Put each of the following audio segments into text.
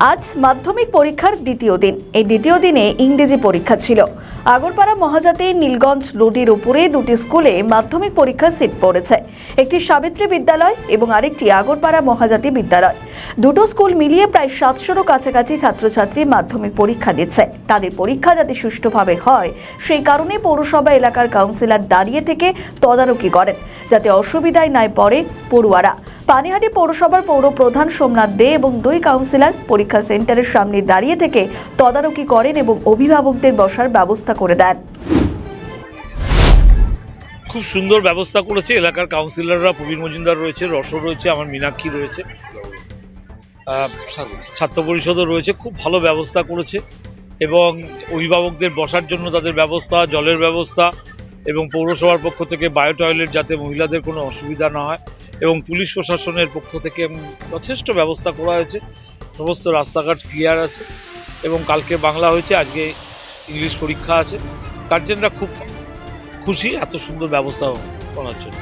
আজ মাধ্যমিক পরীক্ষার দ্বিতীয় দিন। এই দ্বিতীয় দিনে ইংরেজি পরীক্ষা ছিল। আগরপাড়া মহাজাতি নীলগঞ্জ রোডের উপরে দুটি স্কুলে মাধ্যমিক পরীক্ষার সিট পড়েছে। একটি সাবিত্রী বিদ্যালয় এবং আরেকটি আগরপাড়া মহাজাতি বিদ্যালয়। দুটো স্কুল মিলিয়ে প্রায় 700-এরও কাছাকাছি ছাত্রছাত্রী মাধ্যমিক পরীক্ষা দিচ্ছে। তাদের পরীক্ষা যাতে সুষ্ঠুভাবে হয় সেই কারণে পৌরসভা এলাকার কাউন্সিলর দাঁড়িয়ে থেকে তদারকি করেন, যাতে অসুবিধায় না পড়ে পড়ুয়ারা। পানিহাটি পৌরসভার পৌর প্রধান সোমনাথ দে এবং দুই কাউন্সিলর পরীক্ষা সেন্টারের সামনে দাঁড়িয়ে থেকে তদারকি করেন এবং অভিভাবকদের বসার ব্যবস্থা করে দেন। খুব সুন্দর ব্যবস্থা করেছে এলাকার কাউন্সিলররা। প্রবীণ মজুমদার রয়েছে, রসো রয়েছে, আমার মীনাক্ষী রয়েছে, ছাত্র পরিষদও রয়েছে। খুব ভালো ব্যবস্থা করেছে এবং অভিভাবকদের বসার জন্য তাদের ব্যবস্থা, জলের ব্যবস্থা এবং পৌরসভার পক্ষ থেকে বায়ো টয়লেট যাতে মহিলাদের কোনো অসুবিধা না হয় এবং পুলিশ প্রশাসনের পক্ষ থেকে যথেষ্ট ব্যবস্থা করা হয়েছে। সমস্ত রাস্তাঘাট ক্লিয়ার আছে এবং কালকে বাংলা হয়েছে, আজকে ইংলিশ পরীক্ষা আছে। গার্জেনরা খুব খুশি এত সুন্দর ব্যবস্থা করার জন্য।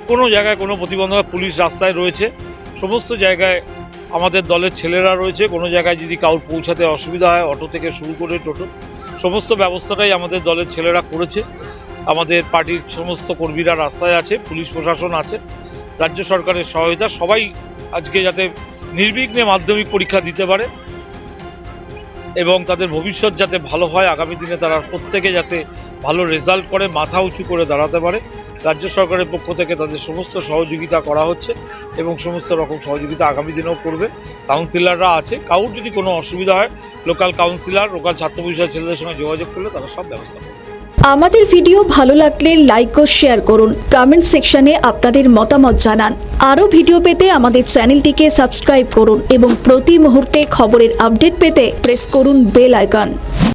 কোনো জায়গায় কোনো প্রতিবন্ধক, পুলিশ রাস্তায় রয়েছে, সমস্ত জায়গায় আমাদের দলের ছেলেরা রয়েছে। কোনো জায়গায় যদি কাউর পৌঁছাতে অসুবিধা হয়, অটো থেকে শুরু করে টোটো, সমস্ত ব্যবস্থাটাই আমাদের দলের ছেলেরা করেছে। আমাদের পার্টির সমস্ত কর্মীরা রাস্তায় আছে, পুলিশ প্রশাসন আছে, রাজ্য সরকারের সহায়তা। সবাই আজকে যাতে নির্বিঘ্নে মাধ্যমিক পরীক্ষা দিতে পারে এবং তাদের ভবিষ্যৎ যাতে ভালো হয়, আগামী দিনে তারা প্রত্যেকে যাতে ভালো রেজাল্ট করে মাথা উঁচু করে দাঁড়াতে পারে, রাজ্য সরকারের পক্ষ থেকে তাদের সমস্ত সহযোগিতা করা হচ্ছে এবং সমস্ত রকম সহযোগিতা আগামী দিনেও করবে। কাউন্সিলররা আছে, কারোর যদি কোনো অসুবিধা হয় লোকাল কাউন্সিলর, লোকাল ছাত্র পরিষদ ছেলেদের সঙ্গে যোগাযোগ করলে তারা সব ব্যবস্থা করবে। আমাদের ভিডিও ভালো লাগলে লাইক ও শেয়ার করুন, কমেন্ট সেকশনে আপনাদের মতামত জানান। আরও ভিডিও পেতে আমাদের চ্যানেলটিকে সাবস্ক্রাইব করুন এবং প্রতি মুহূর্তে খবরের আপডেট পেতে প্রেস করুন বেল আইকন।